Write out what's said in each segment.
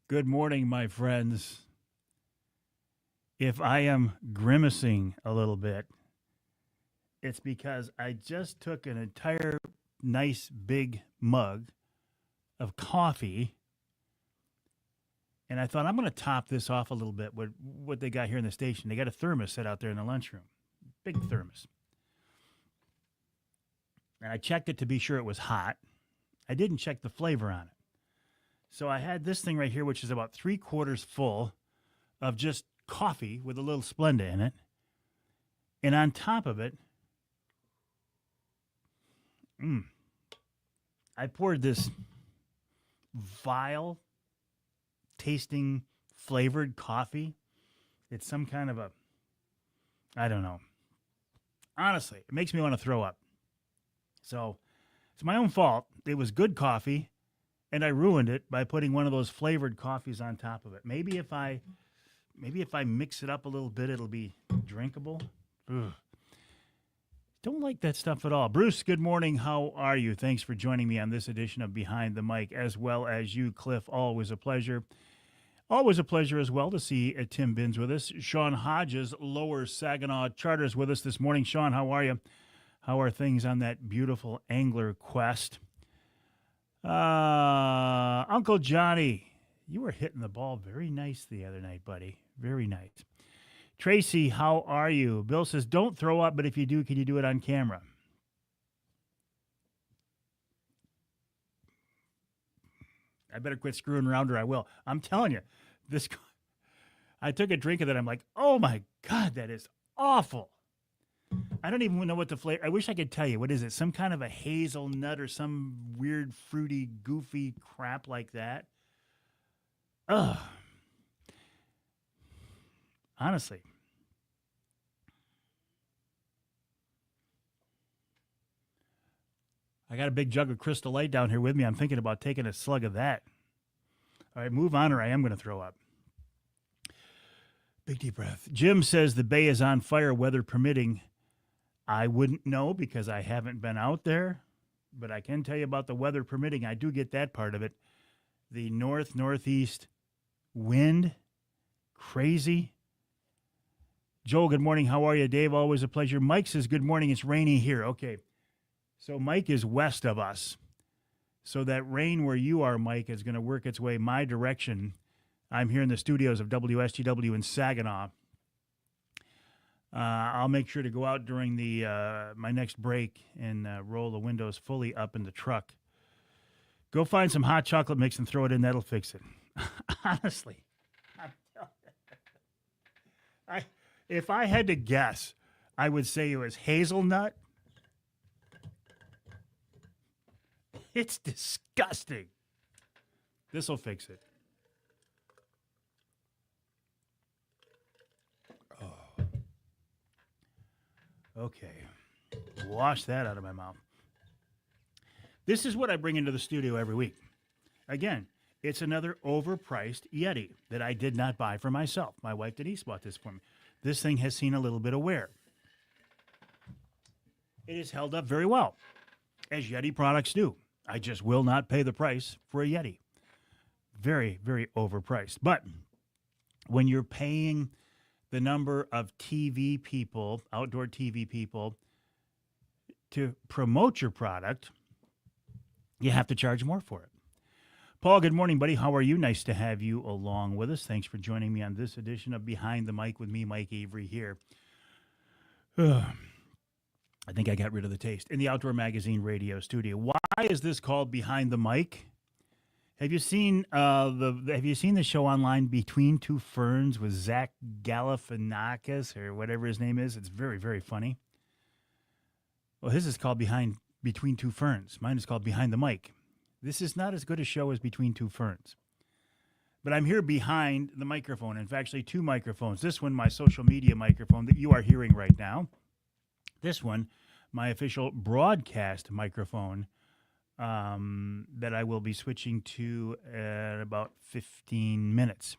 Good morning, my friends. If I am grimacing a little bit, it's because I just took an entire nice big mug of coffee and I thought I'm going to top this off a little bit with what they got here in the station. They got a thermos set out there in the lunchroom, big thermos. And I checked it to be sure it was hot. I didn't check the flavor on it. So I had this thing right here, which is about 3/4 full of just coffee with a little Splenda in it. And on top of it, I poured this vile tasting flavored coffee. It's some kind of I don't know. Honestly, it makes me want to throw up. So it's my own fault. It was good coffee, and I ruined it by putting one of those flavored coffees on top of it. Maybe if I mix it up a little bit, it'll be drinkable. Ugh. Don't like that stuff at all. Bruce, good morning. How are you? Thanks for joining me on this edition of Behind the Mic, as well as you, Cliff. Always a pleasure. Always a pleasure as well to see Tim Binns with us. Sean Hodges, Lower Saginaw Charters, with us this morning. Sean, how are you? How are things on that beautiful angler quest? Uncle Johnny, you were hitting the ball very nice the other night, buddy. Very nice. Tracy, how are you? Bill says, don't throw up, but if you do, can you do it on camera? I better quit screwing around or I will. I'm telling you, I took a drink of that. I'm like, oh my God, that is awful. I don't even know what the flavor. I wish I could tell you. What is it? Some kind of a hazelnut or some weird, fruity, goofy crap like that. Ugh. Honestly. I got a big jug of Crystal Light down here with me. I'm thinking about taking a slug of that. All right, move on or I am going to throw up. Big deep breath. Jim says the bay is on fire, weather permitting. I wouldn't know because I haven't been out there, but I can tell you about the weather permitting. I do get that part of it. The northeast wind, crazy. Joel, good morning. How are you? Dave, always a pleasure. Mike says, good morning. It's rainy here. Okay. So Mike is west of us. So that rain where you are, Mike, is going to work its way my direction. I'm here in the studios of WSTW in Saginaw. I'll make sure to go out during my next break and roll the windows fully up in the truck. Go find some hot chocolate mix and throw it in. That'll fix it. Honestly. If I had to guess, I would say it was hazelnut. It's disgusting. This will fix it. Oh. Okay. Wash that out of my mouth. This is what I bring into the studio every week. Again, it's another overpriced Yeti that I did not buy for myself. My wife Denise bought this for me. This thing has seen a little bit of wear. It has held up very well, as Yeti products do. I just will not pay the price for a Yeti. Very, very overpriced. But when you're paying the number of TV people, outdoor TV people, to promote your product, you have to charge more for it. Paul, good morning, buddy. How are you? Nice to have you along with us. Thanks for joining me on this edition of Behind the Mic with me, Mike Avery, here. I think I got rid of the taste. In the Outdoor Magazine radio studio. Why is this called Behind the Mic? Have you seen the show online Between Two Ferns with Zach Galifianakis or whatever his name is? It's very, very funny. Well, his is called Between Two Ferns. Mine is called Behind the Mic. This is not as good a show as Between Two Ferns. But I'm here behind the microphone. In fact, actually two microphones. This one, my social media microphone that you are hearing right now. This one, my official broadcast microphone that I will be switching to in about 15 minutes.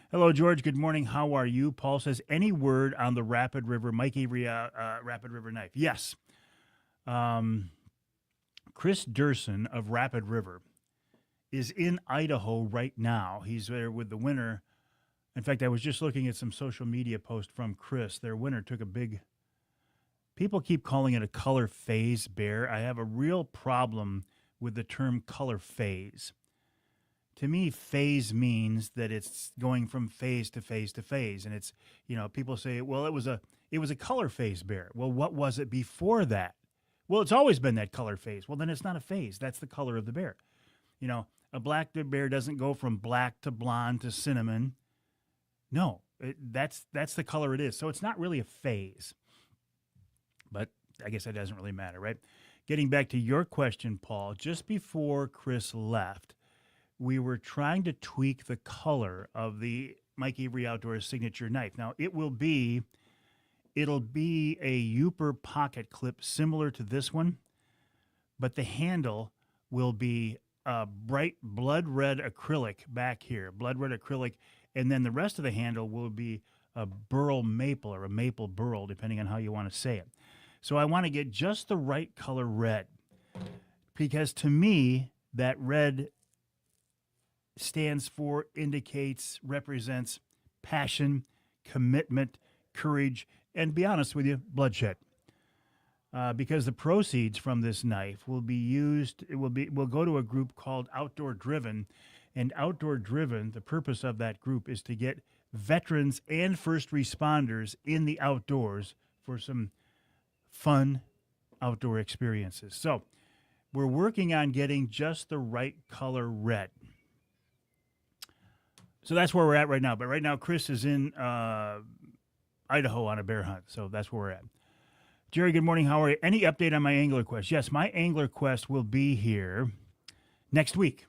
Hello, George. Good morning. How are you? Paul says, any word on the Rapid River, Mike Avery Rapid River knife? Yes. Chris Durson of Rapid River is in Idaho right now. He's there with the winner. In fact, I was just looking at some social media post from Chris. Their winner took a big. People keep calling it a color phase bear. I have a real problem with the term color phase. To me, phase means that it's going from phase to phase to phase, and it's, people say, well, it was a color phase bear. Well, what was it before that? Well, it's always been that color phase. Well, then it's not a phase. That's the color of the bear. A black bear doesn't go from black to blonde to cinnamon. No, that's the color it is. So it's not really a phase. But I guess that doesn't really matter, right? Getting back to your question, Paul, just before Chris left, we were trying to tweak the color of the Mike Avery Outdoors signature knife. Now, it'll be a Uper pocket clip similar to this one, but the handle will be a bright blood red acrylic back here, blood red acrylic, and then the rest of the handle will be a burl maple or a maple burl, depending on how you want to say it. So I want to get just the right color red, because to me, that red stands for, indicates, represents passion, commitment, courage, and be honest with you, bloodshed. Because the proceeds from this knife will be used, will go to a group called Outdoor Driven, and Outdoor Driven, the purpose of that group is to get veterans and first responders in the outdoors for some fun outdoor experiences. So we're working on getting just the right color red. So that's where we're at right now. But right now, Chris is in Idaho on a bear hunt. So that's where we're at. Jerry, good morning. How are you? Any update on my angler quest? Yes, my angler quest will be here next week.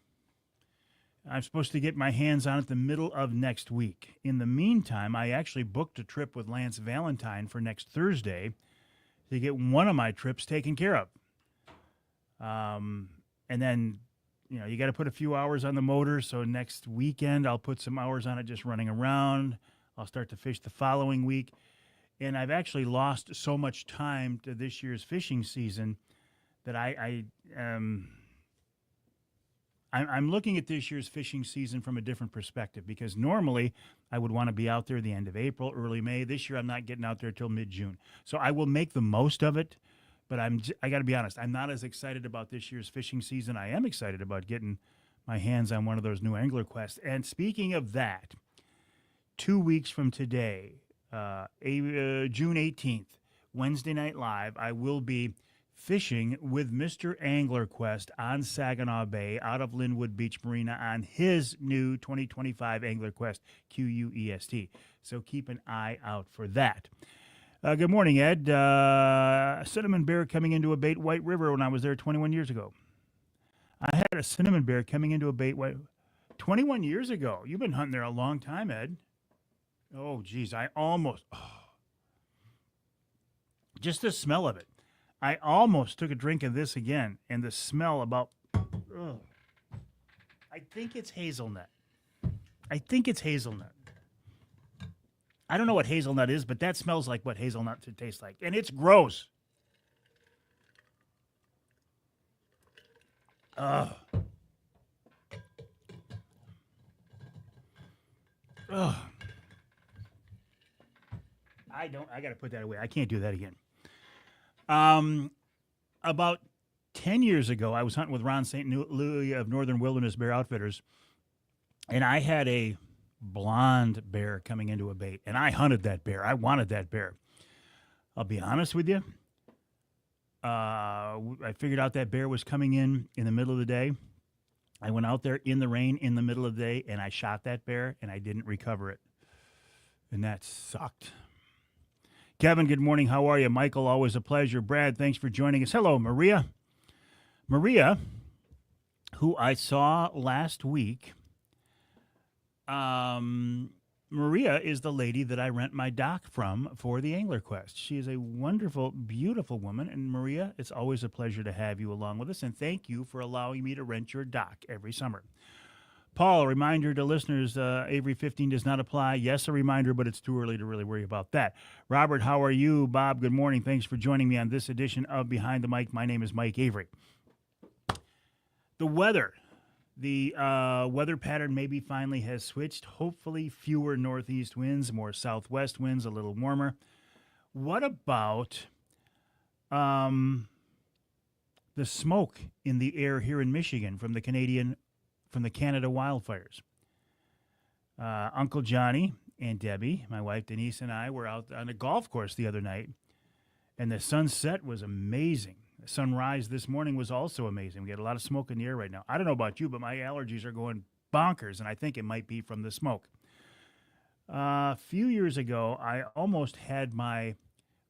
I'm supposed to get my hands on it the middle of next week. In the meantime, I actually booked a trip with Lance Valentine for next Thursday to get one of my trips taken care of. And then, you got to put a few hours on the motor. So next weekend, I'll put some hours on it just running around. I'll start to fish the following week. And I've actually lost so much time to this year's fishing season that I'm looking at this year's fishing season from a different perspective, because normally I would want to be out there the end of April, early May. This year I'm not getting out there till mid-June. So I will make the most of it, but I got to be honest, I'm not as excited about this year's fishing season. I am excited about getting my hands on one of those new angler quests. And speaking of that, 2 weeks from today, June 18th, Wednesday Night Live, I will be fishing with Mr. Angler Quest on Saginaw Bay out of Linwood Beach Marina on his new 2025 Angler Quest QUEST. So keep an eye out for that. Good morning, Ed. Cinnamon bear coming into a bait White River when I was there 21 years ago. I had a cinnamon bear coming into a bait 21 years ago. You've been hunting there a long time, Ed. Oh, geez, just the smell of it. I almost took a drink of this again, and the smell I think it's hazelnut. I don't know what hazelnut is, but that smells like what hazelnut should taste like, and it's gross. Ugh. Ugh. I got to put that away. I can't do that again. About 10 years ago, I was hunting with Ron St. Louis of Northern Wilderness Bear Outfitters, and I had a blonde bear coming into a bait, and I hunted that bear. I wanted that bear. I'll be honest with you. I figured out that bear was coming in the middle of the day. I went out there in the rain in the middle of the day, and I shot that bear, and I didn't recover it. And that sucked. Kevin, good morning. How are you? Michael, always a pleasure. Brad, thanks for joining us. Hello, Maria. Maria, who I saw last week. Maria is the lady that I rent my dock from for the Angler Quest. She is a wonderful, beautiful woman. And Maria, it's always a pleasure to have you along with us. And thank you for allowing me to rent your dock every summer. Paul, a reminder to listeners, Avery 15 does not apply. Yes, a reminder, but it's too early to really worry about that. Robert, how are you? Bob, good morning. Thanks for joining me on this edition of Behind the Mic. My name is Mike Avery. The weather The weather pattern maybe finally has switched. Hopefully, fewer northeast winds, more southwest winds, a little warmer. What about the smoke in the air here in Michigan from the Canada wildfires? Uncle Johnny and Debbie, my wife Denise, and I were out on a golf course the other night, and the sunset was amazing. The sunrise this morning was also amazing. We had a lot of smoke in the air right now. I don't know about you, but my allergies are going bonkers, and I think it might be from the smoke. A few years ago, I almost had my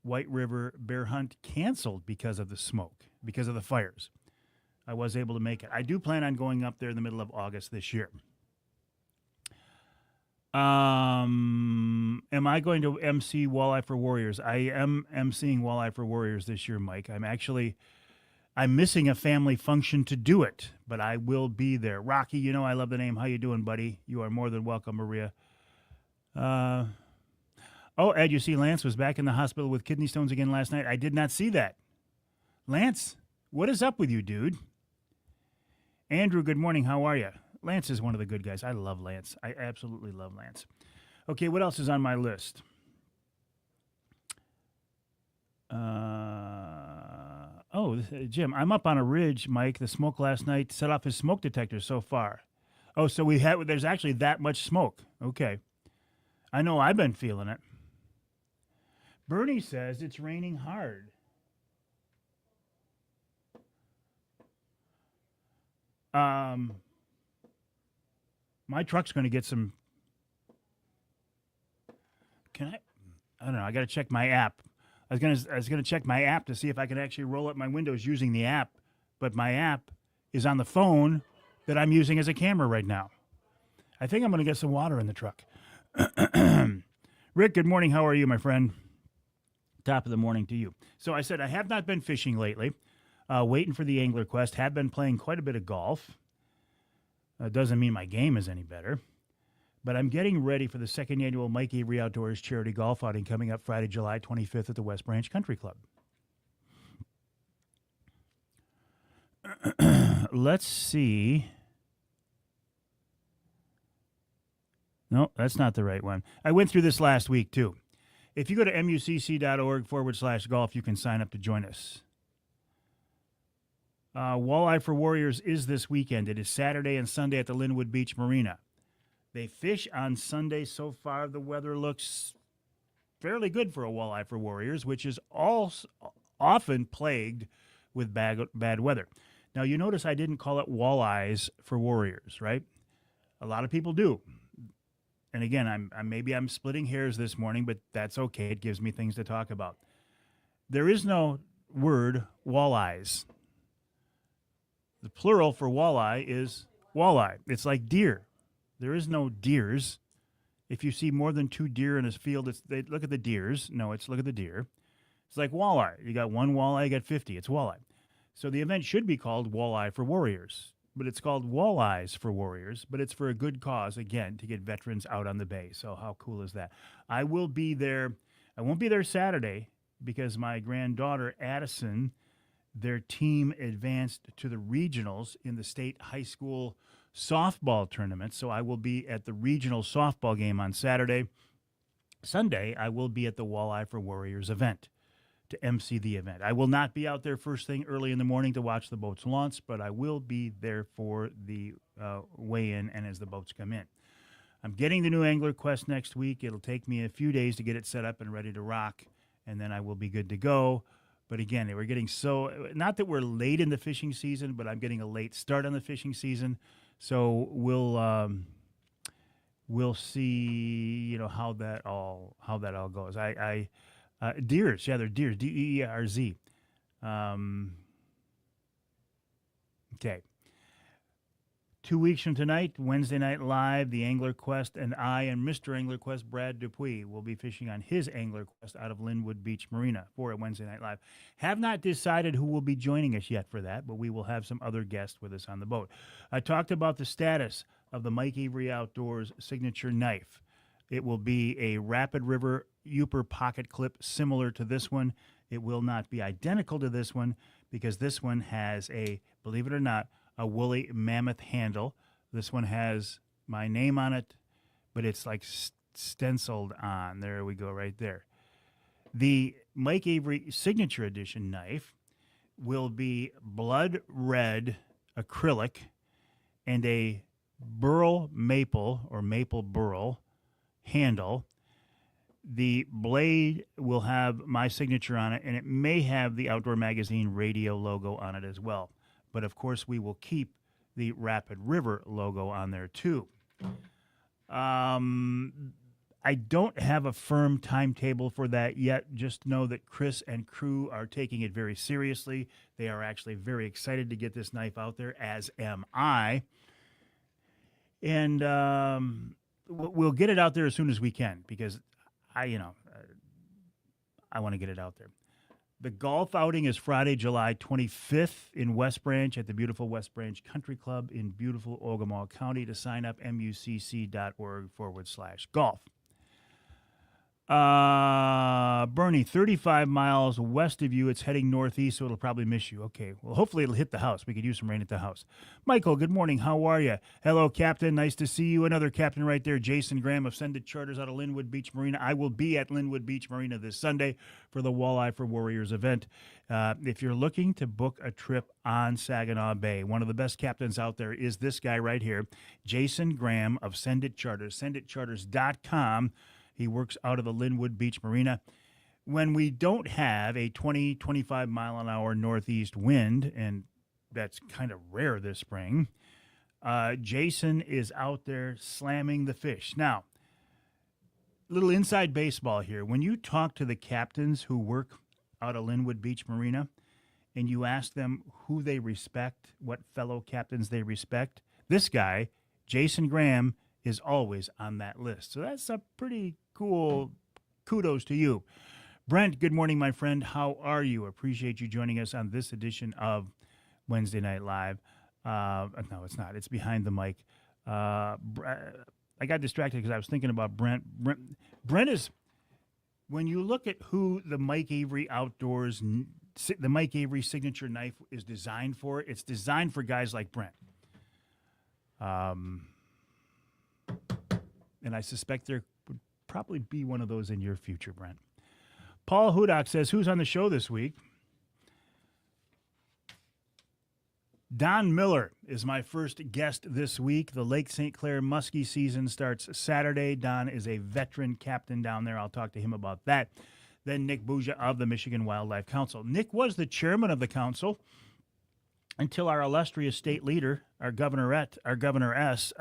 White River bear hunt canceled because of the smoke, because of the fires. I was able to make it. I do plan on going up there in the middle of August this year. Am I going to MC Walleye for Warriors? I am MCing Walleye for Warriors this year, Mike. I'm missing a family function to do it, but I will be there. Rocky, you know I love the name. How you doing, buddy? You are more than welcome, Maria. Ed, you see Lance was back in the hospital with kidney stones again last night. I did not see that. Lance, what is up with you, dude? Andrew, good morning. How are you? Lance is one of the good guys. I love Lance. I absolutely love Lance. Okay, what else is on my list? Jim, I'm up on a ridge, Mike. The smoke last night set off his smoke detector so far. Oh, so there's actually that much smoke. Okay. I know I've been feeling it. Bernie says it's raining hard. My truck's going to get some. I don't know. I got to check my app. I was gonna check my app to see if I can actually roll up my windows using the app, but my app is on the phone that I'm using as a camera right now. I think I'm going to get some water in the truck. Rick, good morning. How are you, my friend? Top of the morning to you. So I said I have not been fishing lately. Waiting for the Angler Quest. Have been playing quite a bit of golf. Doesn't mean my game is any better. But I'm getting ready for the second annual Mike Avery Outdoors charity golf outing coming up Friday, July 25th at the West Branch Country Club. Let's see. No, that's not the right one. I went through this last week, too. If you go to mucc.org/golf, you can sign up to join us. Walleye for Warriors is this weekend. It is Saturday and Sunday at the Linwood Beach Marina. They fish on Sunday. So far, the weather looks fairly good for a Walleye for Warriors, which is often plagued with bad weather. Now, you notice I didn't call it Walleyes for Warriors, right? A lot of people do. And again, maybe I'm splitting hairs this morning, but that's okay. It gives me things to talk about. There is no word walleyes. The plural for walleye is walleye. It's like deer. There is no deers. If you see more than 2 deer in a field, look at the deers. No, look at the deer. It's like walleye. You got 1 walleye, you got 50. It's walleye. So the event should be called Walleye for Warriors, but it's called Walleyes for Warriors, but it's for a good cause, again, to get veterans out on the bay. So how cool is that? I will be there. I won't be there Saturday because my granddaughter, Addison, their team advanced to the regionals in the state high school softball tournament. So I will be at the regional softball game on Saturday. Sunday, I will be at the Walleye for Warriors event to MC the event. I will not be out there first thing early in the morning to watch the boats launch, but I will be there for the weigh-in and as the boats come in. I'm getting the new Angler Quest next week. It'll take me a few days to get it set up and ready to rock, and then I will be good to go. But again, we're getting not that we're late in the fishing season, but I'm getting a late start on the fishing season. So we'll see, how that all goes. Deers, they're deers, DEERZ. Okay. 2 weeks from tonight, Wednesday Night Live, the Angler Quest, and I and Mr. Angler Quest, Brad Dupuis, will be fishing on his Angler Quest out of Linwood Beach Marina for a Wednesday Night Live. Have not decided who will be joining us yet for that, but we will have some other guests with us on the boat. I talked about the status of the Mike Avery Outdoors signature knife. It will be a Rapid River Uper pocket clip similar to this one. It will not be identical to this one because this one has believe it or not, a woolly mammoth handle. This one has my name on it, but it's like stenciled on. There we go, right there. The Mike Avery Signature Edition knife will be blood red acrylic and a burl maple or maple burl handle. The blade will have my signature on it, and it may have the Outdoor Magazine radio logo on it as well. But of course, we will keep the Rapid River logo on there too. I don't have a firm timetable for that yet. Just know that Chris and crew are taking it very seriously. They are actually very excited to get this knife out there, as am I. And we'll get it out there as soon as we can because I want to get it out there. The golf outing is Friday, July 25th in West Branch at the beautiful West Branch Country Club in beautiful Ogemaw County. To sign up, mucc.org/golf. Bernie, 35 miles west of you. It's heading northeast, so it'll probably miss you. Okay. Well, hopefully it'll hit the house. We could use some rain at the house. Michael, good morning. How are you? Hello, Captain. Nice to see you. Another captain right there, Jason Graham of Send It Charters out of Linwood Beach Marina. I will be at Linwood Beach Marina this Sunday for the Walleye for Warriors event. If you're looking to book a trip on Saginaw Bay, one of the best captains out there is this guy right here, Jason Graham of Send It Charters, senditcharters.com. He works out of the Linwood Beach Marina. When we don't have a 20, 25 mile an hour northeast wind, and that's kind of rare this spring, Jason is out there slamming the fish. Now, little inside baseball here. When you talk to the captains who work out of Linwood Beach Marina and you ask them who they respect, what fellow captains they respect, this guy, Jason Graham, is always on that list. So that's a pretty cool kudos to you. Brent, good morning, my friend. How are you? Appreciate you joining us on this edition of Wednesday Night Live. No, it's not. It's Behind the Mic. I got distracted because I was thinking about Brent. Brent is, when you look at who the Mike Avery Outdoors, the Mike Avery signature knife is designed for, it's designed for guys like Brent. And I suspect there would probably be one of those in your future, Brent. Paul Hudak says, who's on the show this week? Don Miller is my first guest this week. The Lake St. Clair muskie season starts Saturday. Don is a veteran captain down there. I'll talk to him about that. Then Nick Buja of the Michigan Wildlife Council. Nick was the chairman of the council until our illustrious state leader, our governorette, our governor-S,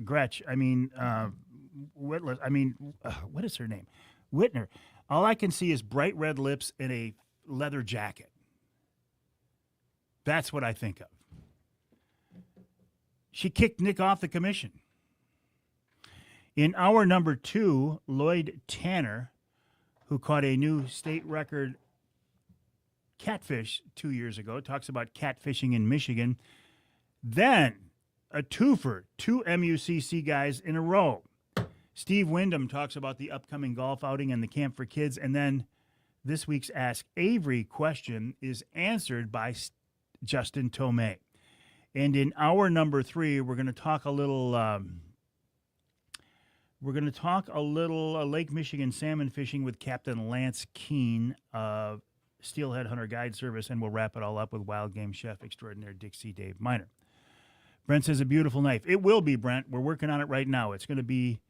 Gretch, Whitler, what is her name? Whitner. All I can see is bright red lips and a leather jacket. That's what I think of. She kicked Nick off the commission. In hour number 2, Lloyd Tanner, who caught a new state record catfish 2 years ago, talks about catfishing in Michigan. Then a twofer, 2 MUCC guys in a row. Steve Wyndham talks about the upcoming golf outing and the Camp for Kids. And then this week's Ask Avery question is answered by Justin Tomei. And in hour number 3, we're going to talk a little Lake Michigan salmon fishing with Captain Lance Keene of Steelhead Hunter Guide Service, and we'll wrap it all up with wild game chef extraordinaire Dixie Dave Miner. Brent says a beautiful knife. It will be, Brent. We're working on it right now. It's going to be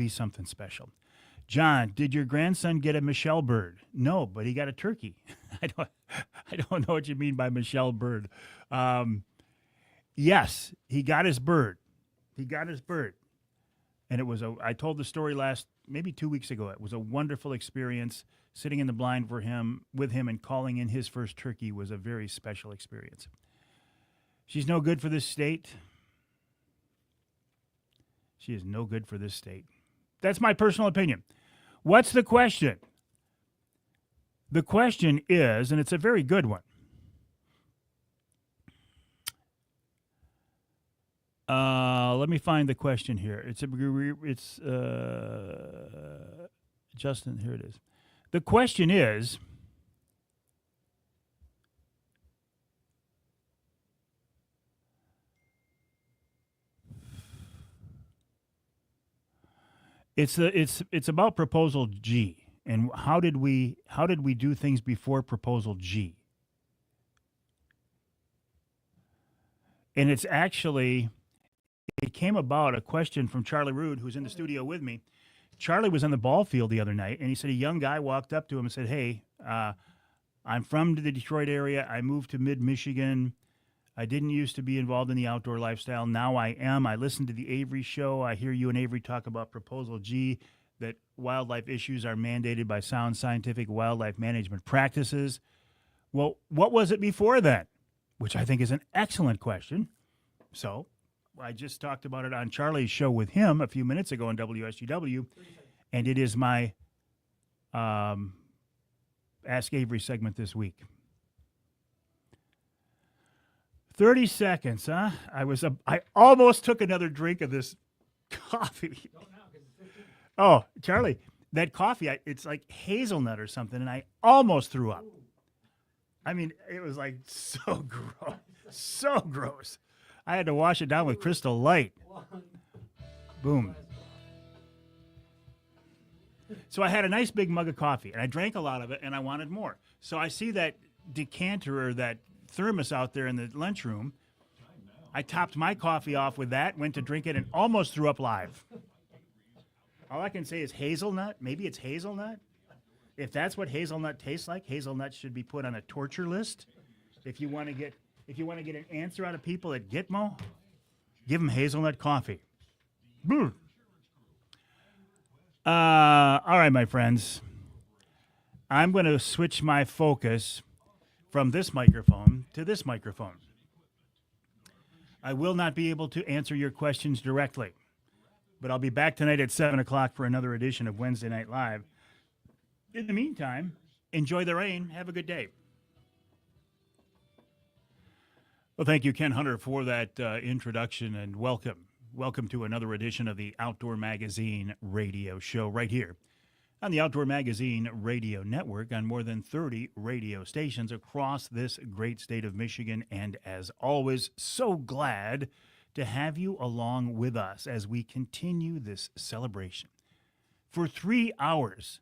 something special. John, did your grandson get a Michelle bird? No, but he got a turkey. I don't know what you mean by Michelle bird. Yes, he got his bird. And I told the story maybe 2 weeks ago. It was a wonderful experience. Sitting in the blind with him and calling in his first turkey was a very special experience. She's no good for this state. She is no good for this state. That's my personal opinion. What's the question? The question is, and it's a very good one. Let me find the question here. It's Justin, here it is. The question is, 'cause It's about proposal G, and how did we do things before proposal G? And it's actually it came about a question from Charlie Rood, who's in the studio with me. Charlie was on the ball field the other night, and he said a young guy walked up to him and said, "Hey, I'm from the Detroit area. I moved to mid Michigan. I didn't used to be involved in the outdoor lifestyle. Now I am. I listened to the Avery show. I hear you and Avery talk about Proposal G, that wildlife issues are mandated by sound scientific wildlife management practices. Well, what was it before then?" Which I think is an excellent question. So I just talked about it on Charlie's show with him a few minutes ago on WSGW, and it is my Ask Avery segment this week. 30 seconds, huh? I almost took another drink of this coffee. Oh, Charlie, that coffee, it's like hazelnut or something, and I almost threw up. I mean, it was like so gross. So gross. I had to wash it down with Crystal Light. Boom. So I had a nice big mug of coffee, and I drank a lot of it, and I wanted more. So I see that decanter or that thermos out there in the lunchroom. I topped my coffee off with that, went to drink it, and almost threw up live. All I can say is hazelnut. Maybe it's hazelnut. If that's what hazelnut tastes like, hazelnut should be put on a torture list. If you want to get an answer out of people at Gitmo, give them hazelnut coffee. All right, my friends. I'm going to switch my focus from this microphone to this microphone. I will not be able to answer your questions directly, but I'll be back tonight at 7 o'clock for another edition of Wednesday Night Live. In the meantime, enjoy the rain. Have a good day. Well, thank you, Ken Hunter, for that introduction, and welcome. Welcome to another edition of the Outdoor Magazine radio show right here on the Outdoor Magazine radio network on more than 30 radio stations across this great state of Michigan. And as always, so glad to have you along with us as we continue this celebration. For 3 hours,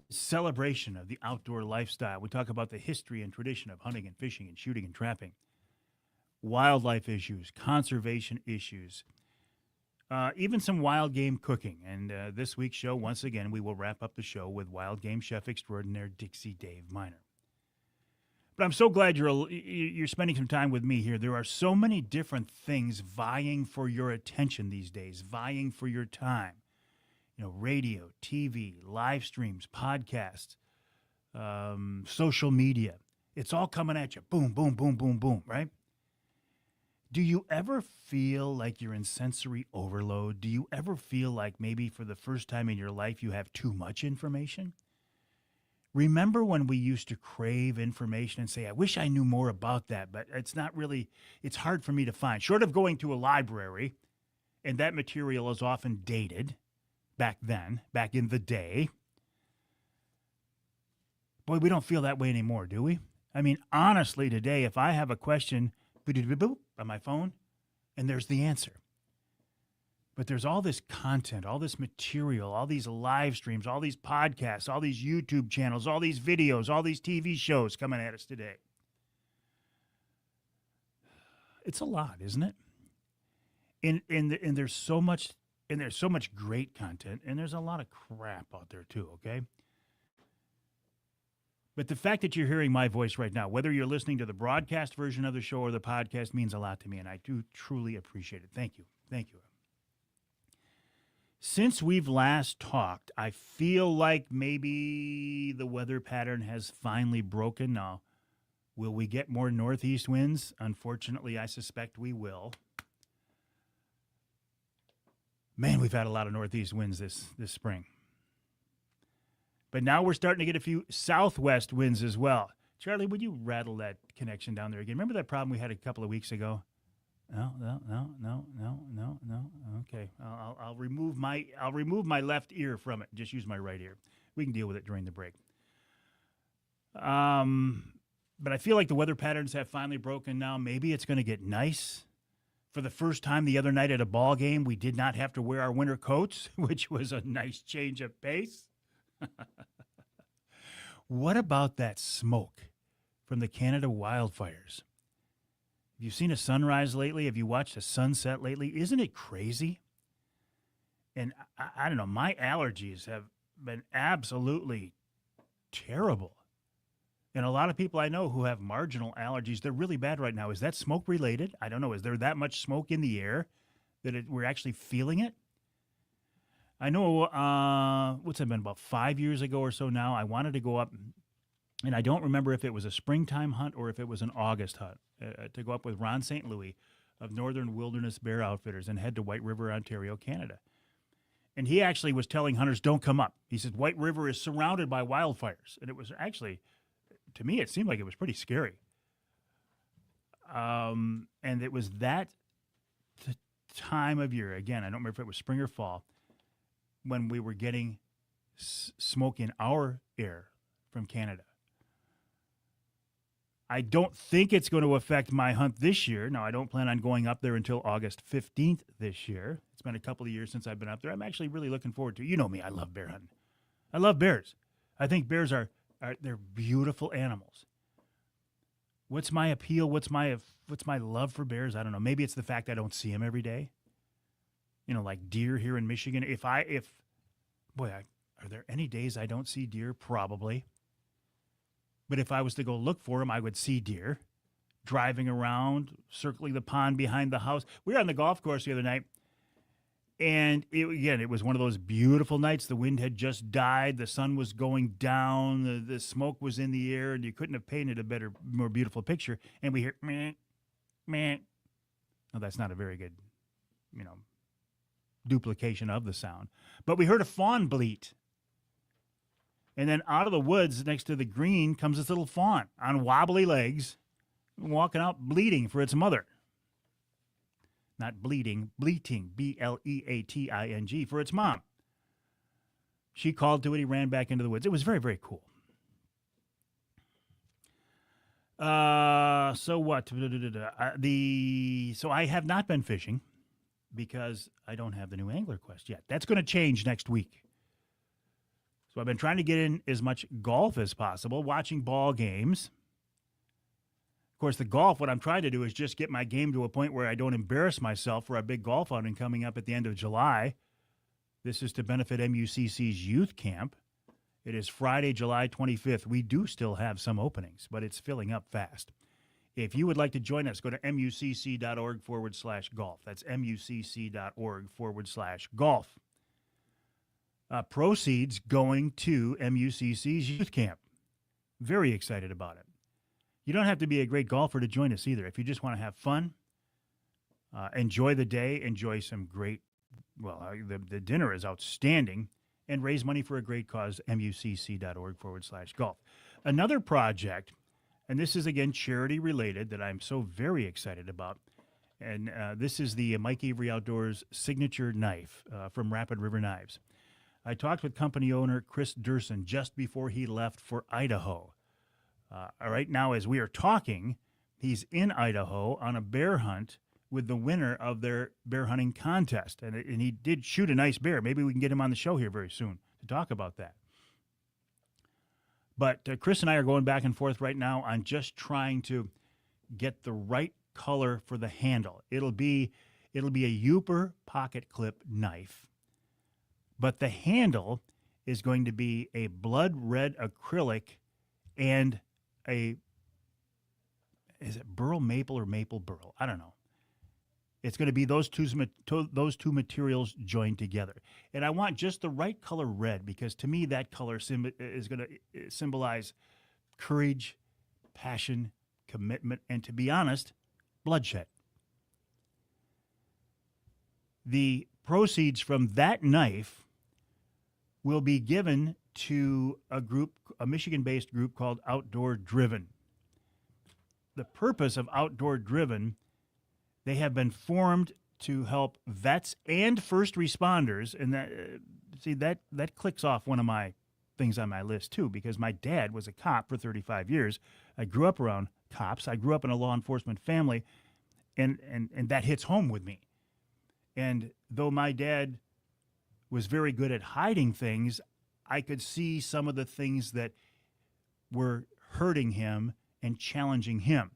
celebration of the outdoor lifestyle. We talk about the history and tradition of hunting and fishing and shooting and trapping, wildlife issues, conservation issues, even some wild game cooking. And this week's show, once again, we will wrap up the show with wild game chef extraordinaire Dixie Dave Miner. But I'm so glad you're spending some time with me here. There are so many different things vying for your attention these days, vying for your time. You know, radio, TV, live streams, podcasts, social media. It's all coming at you. Boom, boom, boom, boom, boom, right? Do you ever feel like you're in sensory overload? Do you ever feel like maybe for the first time in your life you have too much information? Remember when we used to crave information and say, I wish I knew more about that, but it's hard for me to find. Short of going to a library, and that material is often dated back then, back in the day. Boy, we don't feel that way anymore, do we? I mean, honestly, today, if I have a question on my phone, and there's the answer. But there's all this content, all this material, all these live streams, all these podcasts, all these YouTube channels, all these videos, all these TV shows coming at us today. It's a lot, isn't it? And there's so much, and there's so much great content, and there's a lot of crap out there too, okay? But the fact that you're hearing my voice right now, whether you're listening to the broadcast version of the show or the podcast, means a lot to me, and I do truly appreciate it. Thank you. Thank you. Since we've last talked, I feel like maybe the weather pattern has finally broken. Now, will we get more northeast winds? Unfortunately, I suspect we will. Man, we've had a lot of northeast winds this spring. But now we're starting to get a few southwest winds as well. Charlie, would you rattle that connection down there again? Remember that problem we had a couple of weeks ago? No. Okay, I'll remove my left ear from it. Just use my right ear. We can deal with it during the break. But I feel like the weather patterns have finally broken now. Maybe it's going to get nice For the first time the other night at a ball game, we did not have to wear our winter coats, which was a nice change of pace. What about that smoke from the Canada wildfires? Have you seen a sunrise lately? Have you watched a sunset lately? Isn't it crazy? And I don't know, my allergies have been absolutely terrible. And a lot of people I know who have marginal allergies, they're really bad right now. Is that smoke related? I don't know. Is there that much smoke in the air that we're actually feeling it? I know, what's it been, about 5 years ago or so now, I wanted to go up, and I don't remember if it was a springtime hunt or if it was an August hunt, to go up with Ron St. Louis of Northern Wilderness Bear Outfitters and head to White River, Ontario, Canada. And he actually was telling hunters, don't come up. He said, White River is surrounded by wildfires. And it was actually, to me, it seemed like it was pretty scary. And it was that time of year, again, I don't remember if it was spring or fall, when we were getting smoke in our air from Canada. I don't think it's going to affect my hunt this year. Now, I don't plan on going up there until August 15th this year. It's been a couple of years since I've been up there. I'm actually really looking forward to it. You know me, I love bear hunting. I love bears. I think bears are they're beautiful animals. What's my appeal? What's my love for bears? I don't know. Maybe it's the fact I don't see them every day. You know, like deer here in Michigan. Are there any days I don't see deer? Probably. But if I was to go look for them, I would see deer driving around, circling the pond behind the house. We were on the golf course the other night, and it was one of those beautiful nights. The wind had just died. The sun was going down. The smoke was in the air, and you couldn't have painted a better, more beautiful picture. And we hear, meh, meh. No, that's not a very good, duplication of the sound. But we heard a fawn bleat. And then out of the woods next to the green comes this little fawn on wobbly legs, walking out bleating for its mother. Not bleeding, bleating, B-L-E-A-T-I-N-G, for its mom. She called to it. He ran back into the woods. It was very, very cool. So what? So I have not been fishing because I don't have the new Angler Quest yet. That's going to change next week. So I've been trying to get in as much golf as possible, watching ball games. Of course, the golf, what I'm trying to do is just get my game to a point where I don't embarrass myself for our big golf outing coming up at the end of July. This is to benefit MUCC's youth camp. It is Friday, July 25th. We do still have some openings, but it's filling up fast. If you would like to join us, go to mucc.org/golf. That's mucc.org/golf. Proceeds going to MUCC's youth camp. Very excited about it. You don't have to be a great golfer to join us either. If you just want to have fun, enjoy the day, enjoy some great, the dinner is outstanding, and raise money for a great cause, mucc.org/golf. Another project, and this is, again, charity related, that I'm so very excited about, and this is the Mike Avery Outdoors signature knife from Rapid River Knives. I talked with company owner Chris Durson just before he left for Idaho. Right now, as we are talking, he's in Idaho on a bear hunt with the winner of their bear hunting contest. And he did shoot a nice bear. Maybe we can get him on the show here very soon to talk about that. But Chris and I are going back and forth right now on just trying to get the right color for the handle. It'll be a Uper pocket clip knife. But the handle is going to be a blood red acrylic and is it burl maple or maple burl? I don't know. It's going to be those two materials joined together. And I want just the right color red, because to me that color is going to symbolize courage, passion, commitment, and, to be honest, bloodshed. The proceeds from that knife will be given to a Michigan-based group called Outdoor Driven. The purpose of Outdoor Driven, they have been formed to help vets and first responders, and that clicks off one of my things on my list too, because my dad was a cop for 35 years. I grew up around cops. I grew up in a law enforcement family, and that hits home with me. And though my dad was very good at hiding things, I could see some of the things that were hurting him and challenging him.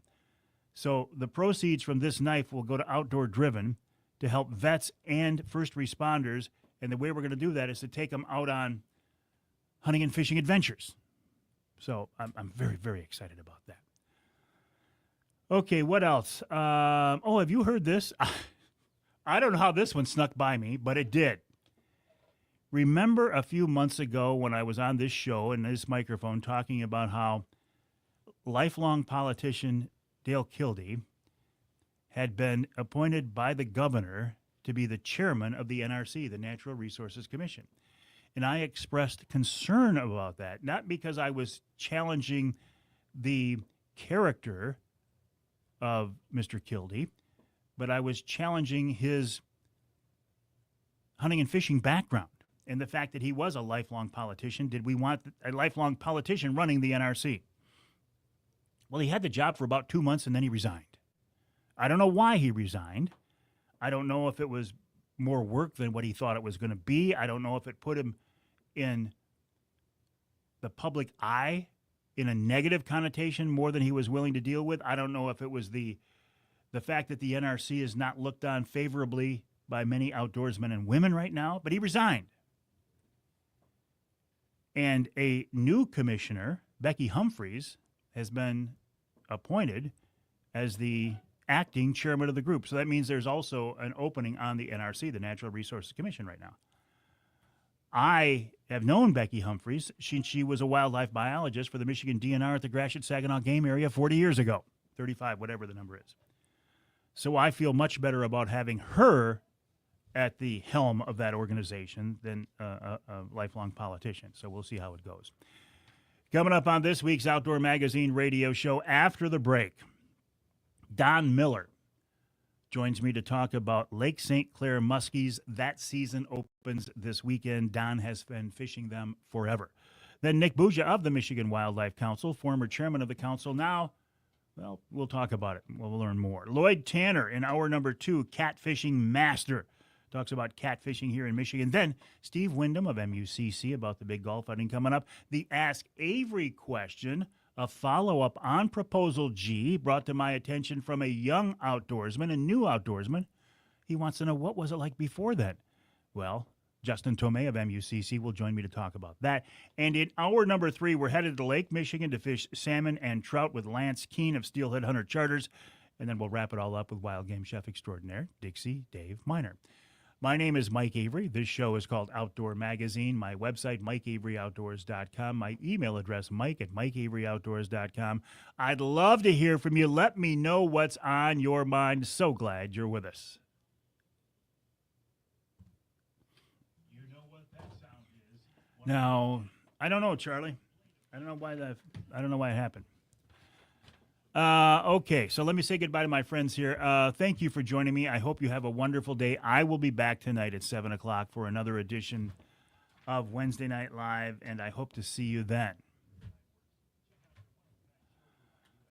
So the proceeds from this knife will go to Outdoor Driven to help vets and first responders. And the way we're going to do that is to take them out on hunting and fishing adventures. So I'm very, very excited about that. Okay, what else? Have you heard this? I don't know how this one snuck by me, but it did. Remember a few months ago when I was on this show and this microphone talking about how lifelong politician Dale Kildee had been appointed by the governor to be the chairman of the NRC, the Natural Resources Commission. And I expressed concern about that, not because I was challenging the character of Mr. Kildee, but I was challenging his hunting and fishing background and the fact that he was a lifelong politician. Did we want a lifelong politician running the NRC? Well, he had the job for about 2 months and then he resigned. I don't know why he resigned. I don't know if it was more work than what he thought it was going to be. I don't know if it put him in the public eye in a negative connotation more than he was willing to deal with. I don't know if it was the fact that the NRC is not looked on favorably by many outdoorsmen and women right now, but he resigned. And a new commissioner, Becky Humphreys, has been appointed as the acting chairman of the group. So that means there's also an opening on the NRC, the Natural Resources Commission, right now. I have known Becky Humphreys. She was a wildlife biologist for the Michigan DNR at the Gratiot-Saginaw Game Area 40 years ago, 35, whatever the number is. So I feel much better about having her at the helm of that organization than a lifelong politician. So we'll see how it goes. Coming up on this week's Outdoor Magazine radio show after the break, Don Miller joins me to talk about Lake St. Clair muskies. That season opens this weekend. Don has been fishing them forever. Then Nick Buja of the Michigan Wildlife Council, former chairman of the council. Now, well, we'll talk about it. We'll learn more. Lloyd Tanner in hour number 2, catfishing master, talks about catfishing here in Michigan. Then Steve Wyndham of MUCC about the big golf outing coming up. The Ask Avery question, a follow-up on Proposal G, brought to my attention from a young outdoorsman, a new outdoorsman. He wants to know, what was it like before then? Well, Justin Tomei of MUCC will join me to talk about that. And in hour number 3, we're headed to Lake Michigan to fish salmon and trout with Lance Keene of Steelhead Hunter Charters. And then we'll wrap it all up with wild game chef extraordinaire, Dixie Dave Miner. My name is Mike Avery. This show is called Outdoor Magazine. My website, MikeAveryOutdoors.com. My email address, Mike@MikeAveryOutdoors.com. I'd love to hear from you. Let me know what's on your mind. So glad you're with us. You know what that sound is. Now, I don't know, Charlie. I don't know why it happened. Okay, so let me say goodbye to my friends here. Thank you for joining me. I hope you have a wonderful day. I will be back tonight at 7 o'clock for another edition of Wednesday Night Live, and I hope to see you then.